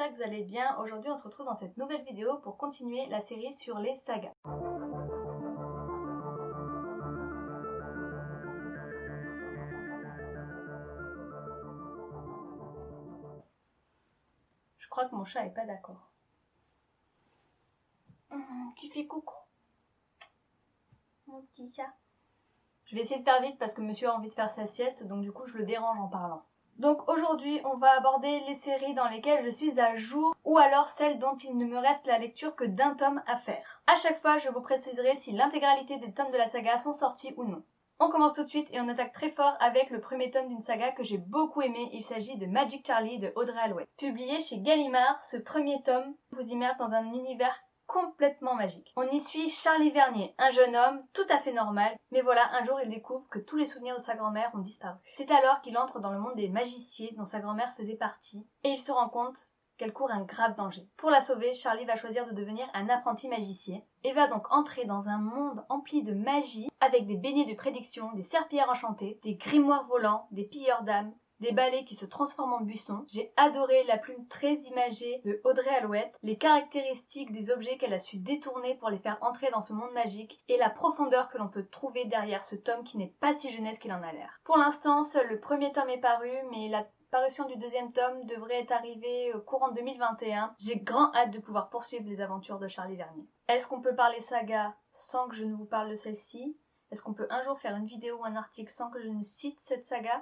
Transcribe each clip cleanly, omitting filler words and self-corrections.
j'espère que vous allez bien. Aujourd'hui on se retrouve dans cette nouvelle vidéo pour continuer la série sur les sagas. Je crois que mon chat est pas d'accord. Tu fais coucou, mon petit chat. Je vais essayer de faire vite parce que monsieur a envie de faire sa sieste, donc du coup je le dérange en parlant. Donc aujourd'hui on va aborder les séries dans lesquelles je suis à jour ou alors celles dont il ne me reste la lecture que d'un tome à faire. A chaque fois je vous préciserai si l'intégralité des tomes de la saga sont sortis ou non. On commence tout de suite et on attaque très fort avec le premier tome d'une saga que j'ai beaucoup aimé. Il s'agit de Magic Charlie de Audrey Alouette. Publié chez Gallimard, ce premier tome vous immerge dans un univers complètement magique. On y suit Charlie Vernier, un jeune homme tout à fait normal, mais voilà, un jour il découvre que tous les souvenirs de sa grand-mère ont disparu. C'est alors qu'il entre dans le monde des magiciens dont sa grand-mère faisait partie, et il se rend compte qu'elle court un grave danger. Pour la sauver, Charlie va choisir de devenir un apprenti magicien, et va donc entrer dans un monde empli de magie, avec des beignets de prédiction, des serpillères enchantées, des grimoires volants, des pilleurs d'âmes, des balais qui se transforment en buissons. J'ai adoré la plume très imagée de Audrey Alouette, les caractéristiques des objets qu'elle a su détourner pour les faire entrer dans ce monde magique et la profondeur que l'on peut trouver derrière ce tome qui n'est pas si jeunesse qu'il en a l'air. Pour l'instant, seul le premier tome est paru, mais la parution du deuxième tome devrait être arrivée courant 2021. J'ai grand hâte de pouvoir poursuivre les aventures de Charlie Vernier. Est-ce qu'on peut parler saga sans que je ne vous parle de celle-ci? Est-ce qu'on peut un jour faire une vidéo ou un article sans que je ne cite cette saga?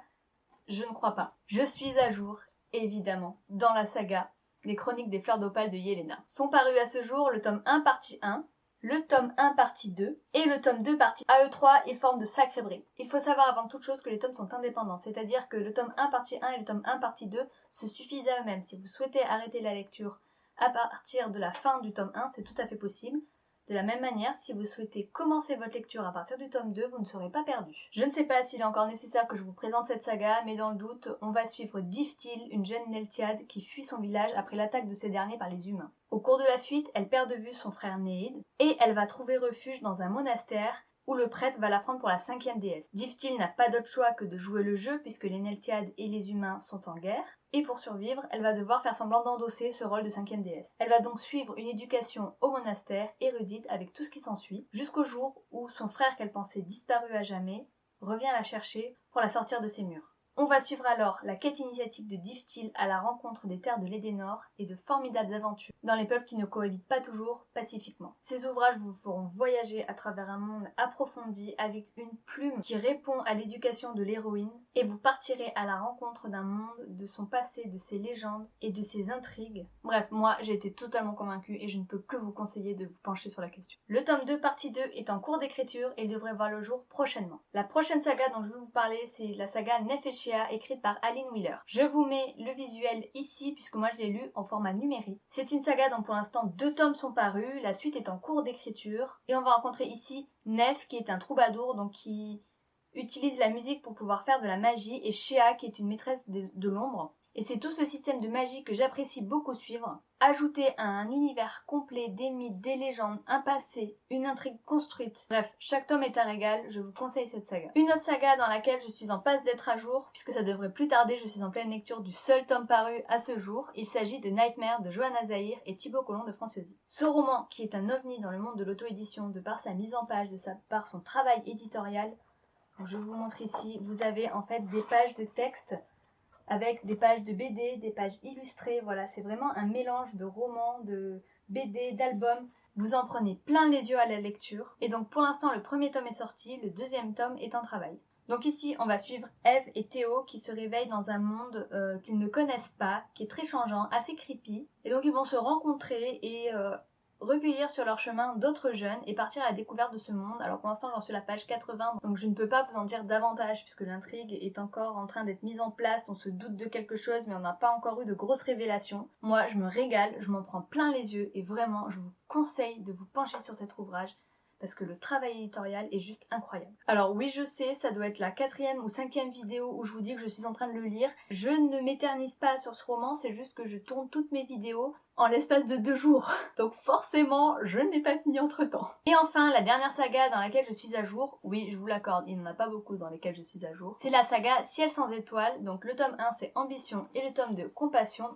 Je ne crois pas. Je suis à jour, évidemment, dans la saga Les Chroniques des Fleurs d'Opale de Yelena. Sont parus à ce jour le tome 1 partie 1, le tome 1 partie 2 et le tome 2 partie A. Eux trois, ils forment de sacrés briques. Il faut savoir avant toute chose que les tomes sont indépendants, c'est-à-dire que le tome 1 partie 1 et le tome 1 partie 2 se suffisent à eux-mêmes. Si vous souhaitez arrêter la lecture à partir de la fin du tome 1, c'est tout à fait possible. De la même manière, si vous souhaitez commencer votre lecture à partir du tome 2, vous ne serez pas perdu. Je ne sais pas s'il est encore nécessaire que je vous présente cette saga, mais dans le doute, on va suivre Diftil, une jeune Neltiade qui fuit son village après l'attaque de ce dernier par les humains. Au cours de la fuite, elle perd de vue son frère Néid, et elle va trouver refuge dans un monastère où le prêtre va la prendre pour la 5e déesse. Diftil n'a pas d'autre choix que de jouer le jeu puisque les Neltiades et les humains sont en guerre. Et pour survivre, elle va devoir faire semblant d'endosser ce rôle de 5e déesse. Elle va donc suivre une éducation au monastère, érudite, avec tout ce qui s'ensuit, jusqu'au jour où son frère qu'elle pensait disparu à jamais revient la chercher pour la sortir de ses murs. On va suivre alors la quête initiatique de Diftil à la rencontre des terres de l'Édénor et de formidables aventures dans les peuples qui ne cohabitent pas toujours pacifiquement. Ces ouvrages vous feront voyager à travers un monde approfondi avec une plume qui répond à l'éducation de l'héroïne et vous partirez à la rencontre d'un monde, de son passé, de ses légendes et de ses intrigues. Bref, moi j'ai été totalement convaincue et je ne peux que vous conseiller de vous pencher sur la question. Le tome 2 partie 2 est en cours d'écriture et il devrait voir le jour prochainement. La prochaine saga dont je vais vous parler, c'est la saga Nef et Shea, écrite par Aline Wheeler. Je vous mets le visuel ici puisque moi je l'ai lu en format numérique. C'est une saga dont pour l'instant 2 tomes sont parus, la suite est en cours d'écriture et on va rencontrer ici Nef qui est un troubadour donc qui utilise la musique pour pouvoir faire de la magie et Shea qui est une maîtresse de l'ombre. Et c'est tout ce système de magie que j'apprécie beaucoup suivre, ajouté à un univers complet des mythes, des légendes, un passé, une intrigue construite. Bref, chaque tome est un régal, je vous conseille cette saga. Une autre saga dans laquelle je suis en passe d'être à jour, puisque ça devrait plus tarder, je suis en pleine lecture du seul tome paru à ce jour. Il s'agit de Nightmare de Johanna Zahir et Thibaut Collomb de Franciosi. Ce roman, qui est un ovni dans le monde de l'auto-édition, de par sa mise en page, par son travail éditorial, je vous montre ici, vous avez en fait des pages de texte avec des pages de BD, des pages illustrées, voilà, c'est vraiment un mélange de romans, de BD, d'albums. Vous en prenez plein les yeux à la lecture. Et donc pour l'instant, le premier tome est sorti, le deuxième tome est en travail. Donc ici, on va suivre Eve et Théo qui se réveillent dans un monde qu'ils ne connaissent pas, qui est très changeant, assez creepy. Et donc ils vont se rencontrer et recueillir sur leur chemin d'autres jeunes et partir à la découverte de ce monde. Alors pour l'instant j'en suis à la page 80, donc je ne peux pas vous en dire davantage puisque l'intrigue est encore en train d'être mise en place, on se doute de quelque chose mais on n'a pas encore eu de grosses révélations. Moi je me régale, je m'en prends plein les yeux et vraiment je vous conseille de vous pencher sur cet ouvrage parce que le travail éditorial est juste incroyable. Alors oui, je sais, ça doit être la 4e ou 5e vidéo où je vous dis que je suis en train de le lire. Je ne m'éternise pas sur ce roman, c'est juste que je tourne toutes mes vidéos en l'espace de 2 jours. Donc forcément, je n'ai pas fini entre temps. Et enfin, la dernière saga dans laquelle je suis à jour, oui, je vous l'accorde, il n'y en a pas beaucoup dans lesquelles je suis à jour, c'est la saga Ciel sans étoiles. Donc le tome 1 c'est Ambition et le tome 2 Compassion.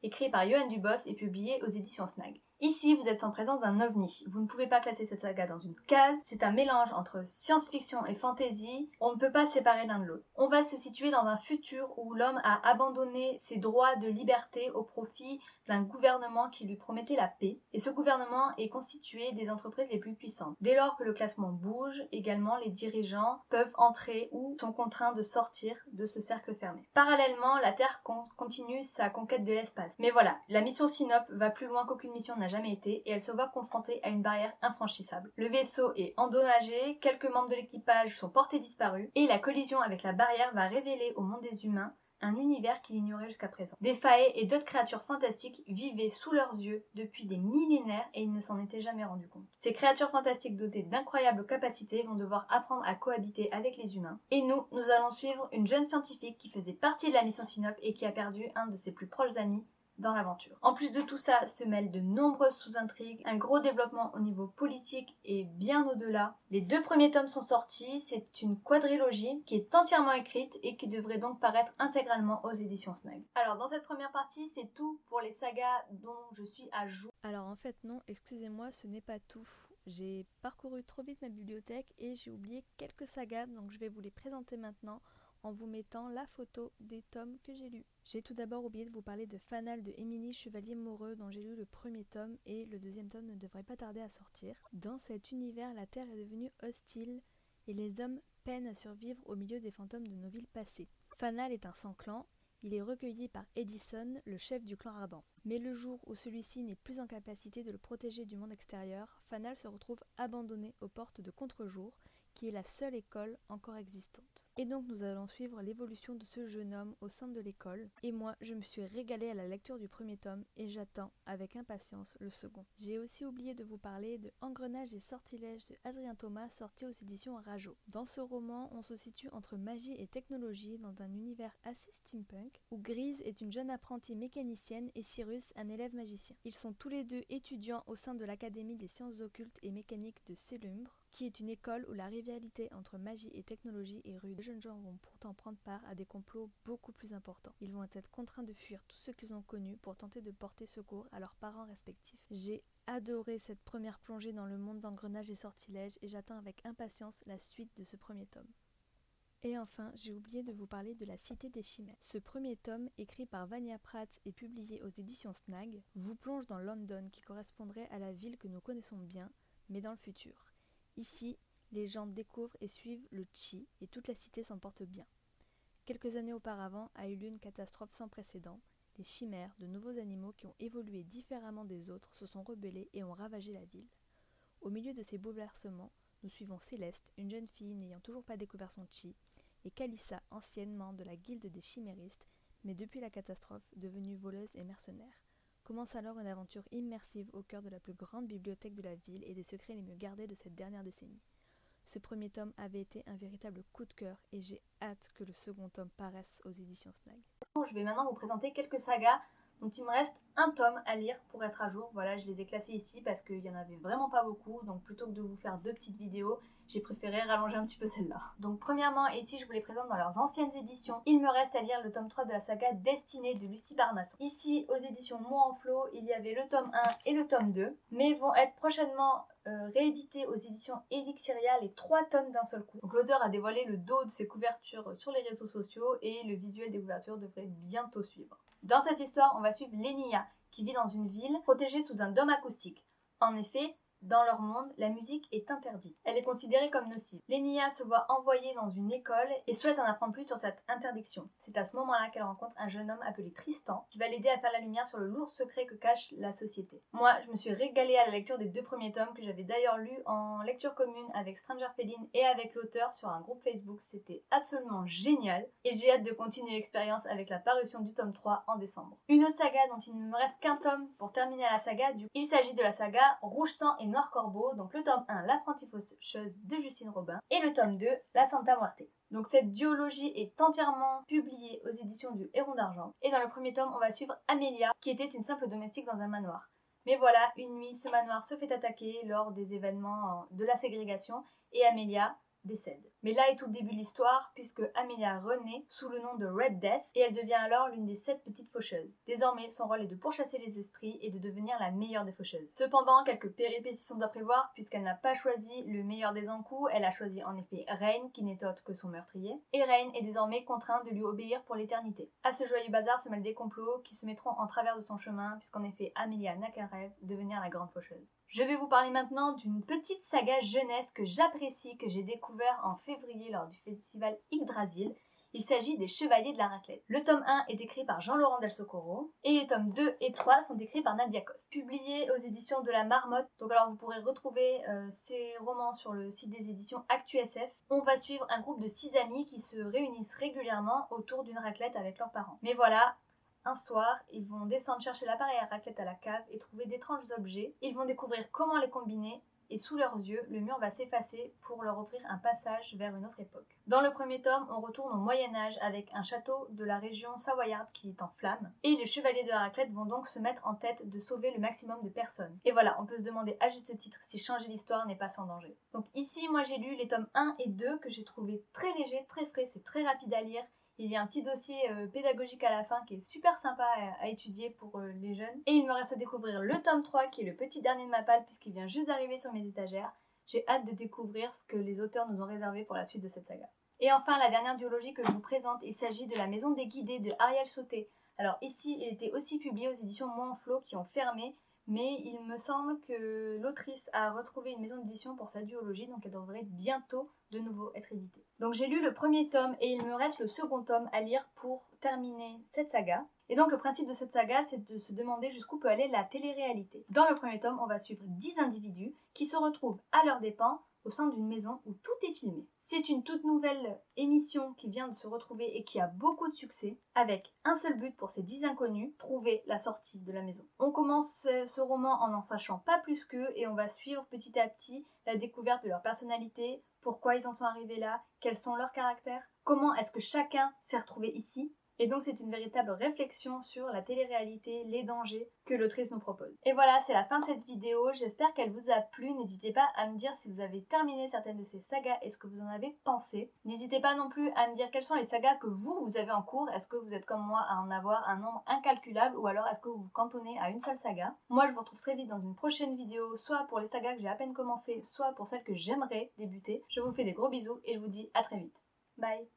écrit par Yoann Dubos et publié aux éditions Snag. Ici, vous êtes en présence d'un ovni. Vous ne pouvez pas classer cette saga dans une case. C'est un mélange entre science-fiction et fantasy. On ne peut pas séparer l'un de l'autre. On va se situer dans un futur où l'homme a abandonné ses droits de liberté au profit d'un gouvernement qui lui promettait la paix. Et ce gouvernement est constitué des entreprises les plus puissantes. Dès lors que le classement bouge, également les dirigeants peuvent entrer ou sont contraints de sortir de ce cercle fermé. Parallèlement, la Terre continue sa conquête de l'espace. Mais voilà, la mission Sinope va plus loin qu'aucune mission n'a jamais été et elle se voit confrontée à une barrière infranchissable. Le vaisseau est endommagé, quelques membres de l'équipage sont portés disparus et la collision avec la barrière va révéler au monde des humains un univers qu'il ignorait jusqu'à présent. Des faées et d'autres créatures fantastiques vivaient sous leurs yeux depuis des millénaires et ils ne s'en étaient jamais rendus compte. Ces créatures fantastiques dotées d'incroyables capacités vont devoir apprendre à cohabiter avec les humains. Et nous allons suivre une jeune scientifique qui faisait partie de la mission Sinope et qui a perdu un de ses plus proches amis dans l'aventure. En plus de tout ça, se mêlent de nombreuses sous-intrigues, un gros développement au niveau politique et bien au-delà. Les 2 premiers tomes sont sortis, c'est une quadrilogie qui est entièrement écrite et qui devrait donc paraître intégralement aux éditions Snag. Alors dans cette première partie, c'est tout pour les sagas dont je suis à jour. Alors en fait non, excusez-moi, ce n'est pas tout. J'ai parcouru trop vite ma bibliothèque et j'ai oublié quelques sagas, donc je vais vous les présenter maintenant en vous mettant la photo des tomes que j'ai lus. J'ai tout d'abord oublié de vous parler de Fanal de Émilie Chevalier-Moreux dont j'ai lu le premier tome et le deuxième tome ne devrait pas tarder à sortir. Dans cet univers, la Terre est devenue hostile et les hommes peinent à survivre au milieu des fantômes de nos villes passées. Fanal est un sans-clan. Il est recueilli par Edison, le chef du clan ardent. Mais le jour où celui-ci n'est plus en capacité de le protéger du monde extérieur, Fanal se retrouve abandonné aux portes de Contre-jour, qui est la seule école encore existante. Et donc nous allons suivre l'évolution de ce jeune homme au sein de l'école. Et moi, je me suis régalée à la lecture du premier tome et j'attends avec impatience le second. J'ai aussi oublié de vous parler de Engrenage et sortilèges de Adrien Thomas, sorti aux éditions Rajo. Dans ce roman, on se situe entre magie et technologie dans un univers assez steampunk, où Grise est une jeune apprentie mécanicienne et Cyrus un élève magicien. Ils sont tous les deux étudiants au sein de l'Académie des sciences occultes et mécaniques de Célumbre, qui est une école où la rivalité entre magie et technologie est rude. Les jeunes gens vont pourtant prendre part à des complots beaucoup plus importants. Ils vont être contraints de fuir tout ce qu'ils ont connu pour tenter de porter secours à leurs parents respectifs. J'ai adoré cette première plongée dans le monde d'Engrenage et sortilèges et j'attends avec impatience la suite de ce premier tome. Et enfin, j'ai oublié de vous parler de La Cité des Chimères. Ce premier tome, écrit par Vania Pratt et publié aux éditions Snag, vous plonge dans London qui correspondrait à la ville que nous connaissons bien, mais dans le futur. Ici, les gens découvrent et suivent le Chi et toute la cité s'en porte bien. Quelques années auparavant a eu lieu une catastrophe sans précédent. Les chimères, de nouveaux animaux qui ont évolué différemment des autres, se sont rebellés et ont ravagé la ville. Au milieu de ces bouleversements, nous suivons Céleste, une jeune fille n'ayant toujours pas découvert son Chi, et Calissa, ancienne membre de la guilde des chiméristes, mais depuis la catastrophe, devenue voleuse et mercenaire. Commence alors une aventure immersive au cœur de la plus grande bibliothèque de la ville et des secrets les mieux gardés de cette dernière décennie. Ce premier tome avait été un véritable coup de cœur et j'ai hâte que le second tome paraisse aux éditions Snag. Je vais maintenant vous présenter quelques sagas dont il me reste un tome à lire pour être à jour. Voilà, je les ai classés ici parce qu'il n'y en avait vraiment pas beaucoup, donc plutôt que de vous faire 2 petites vidéos, j'ai préféré rallonger un petit peu celle-là. Donc premièrement, ici je vous les présente dans leurs anciennes éditions. Il me reste à lire le tome 3 de la saga Destinée de Lucie Barnasson. Ici, aux éditions Mots en Flot, il y avait le tome 1 et le tome 2, mais vont être prochainement réédités aux éditions Elixiria les 3 tomes d'un seul coup. Donc l'auteur a dévoilé le dos de ses couvertures sur les réseaux sociaux et le visuel des couvertures devrait bientôt suivre. Dans cette histoire, on va suivre Lénia, qui vit dans une ville protégée sous un dôme acoustique. En effet, dans leur monde, la musique est interdite. Elle est considérée comme nocive. Lénia se voit envoyée dans une école et souhaite en apprendre plus sur cette interdiction. C'est à ce moment-là qu'elle rencontre un jeune homme appelé Tristan qui va l'aider à faire la lumière sur le lourd secret que cache la société. Moi, je me suis régalée à la lecture des 2 premiers tomes que j'avais d'ailleurs lus en lecture commune avec Stranger Feline et avec l'auteur sur un groupe Facebook. C'était absolument génial et j'ai hâte de continuer l'expérience avec la parution du tome 3 en décembre. Une autre saga dont il ne me reste qu'un tome pour terminer la saga, il s'agit de la saga Rouge Sang et Noir Corbeau, donc le tome 1, L'apprentie faucheuse de Justine Robin, et le tome 2, La Santa Muerte. Donc cette duologie est entièrement publiée aux éditions du Héron d'Argent. Et dans le premier tome, on va suivre Amélia, qui était une simple domestique dans un manoir. Mais voilà, une nuit, ce manoir se fait attaquer lors des événements de la ségrégation, et Amélia décède. Mais là est tout le début de l'histoire, puisque Amelia renaît sous le nom de Red Death, et elle devient alors l'une des 7 petites faucheuses. Désormais, son rôle est de pourchasser les esprits et de devenir la meilleure des faucheuses. Cependant, quelques péripéties sont à prévoir, puisqu'elle n'a pas choisi le meilleur des encoups, elle a choisi en effet Rain, qui n'est autre que son meurtrier, et Rain est désormais contrainte de lui obéir pour l'éternité. À ce joyeux bazar se mêlent des complots qui se mettront en travers de son chemin, puisqu'en effet Amelia n'a qu'un rêve, devenir la grande faucheuse. Je vais vous parler maintenant d'une petite saga jeunesse que j'apprécie, que j'ai découvert en février lors du festival Yggdrasil. Il s'agit des Chevaliers de la Raclette. Le tome 1 est écrit par Jean-Laurent Del Socorro et les tomes 2 et 3 sont écrits par Nadia Coste. Publiés aux éditions de la Marmotte, donc alors vous pourrez retrouver ces romans sur le site des éditions ActuSF. On va suivre un groupe de 6 amis qui se réunissent régulièrement autour d'une raclette avec leurs parents. Mais voilà, un soir, ils vont descendre chercher l'appareil à raclette à la cave et trouver d'étranges objets. Ils vont découvrir comment les combiner et sous leurs yeux, le mur va s'effacer pour leur offrir un passage vers une autre époque. Dans le premier tome, on retourne au Moyen-Âge avec un château de la région savoyarde qui est en flammes. Et les Chevaliers de la Raclette vont donc se mettre en tête de sauver le maximum de personnes. Et voilà, on peut se demander à juste titre si changer l'histoire n'est pas sans danger. Donc ici, moi j'ai lu les tomes 1 et 2 que j'ai trouvé très légers, très frais, c'est très rapide à lire. Il y a un petit dossier pédagogique à la fin qui est super sympa à étudier pour les jeunes. Et il me reste à découvrir le tome 3 qui est le petit dernier de ma palle puisqu'il vient juste d'arriver sur mes étagères. J'ai hâte de découvrir ce que les auteurs nous ont réservé pour la suite de cette saga. Et enfin, la dernière duologie que je vous présente, il s'agit de La Maison des Guidés de Ariel Sauté. Alors ici, il était aussi publié aux éditions Montflot qui ont fermé, mais il me semble que l'autrice a retrouvé une maison d'édition pour sa duologie, donc elle devrait bientôt de nouveau être éditée. Donc j'ai lu le premier tome et il me reste le second tome à lire pour terminer cette saga. Et donc le principe de cette saga, c'est de se demander jusqu'où peut aller la télé-réalité. Dans le premier tome, on va suivre 10 individus qui se retrouvent à leurs dépens au sein d'une maison où tout est filmé. C'est une toute nouvelle émission qui vient de se retrouver et qui a beaucoup de succès, avec un seul but pour ces 10 inconnus, trouver la sortie de la maison. On commence ce roman en n'en sachant pas plus qu'eux et on va suivre petit à petit la découverte de leur personnalité, pourquoi ils en sont arrivés là, quels sont leurs caractères, comment est-ce que chacun s'est retrouvé ici. Et donc c'est une véritable réflexion sur la télé-réalité, les dangers que l'autrice nous propose. Et voilà, c'est la fin de cette vidéo, j'espère qu'elle vous a plu. N'hésitez pas à me dire si vous avez terminé certaines de ces sagas et ce que vous en avez pensé. N'hésitez pas non plus à me dire quelles sont les sagas que vous avez en cours. Est-ce que vous êtes comme moi à en avoir un nombre incalculable ou alors est-ce que vous vous cantonnez à une seule saga? Moi je vous retrouve très vite dans une prochaine vidéo, soit pour les sagas que j'ai à peine commencé, soit pour celles que j'aimerais débuter. Je vous fais des gros bisous et je vous dis à très vite. Bye!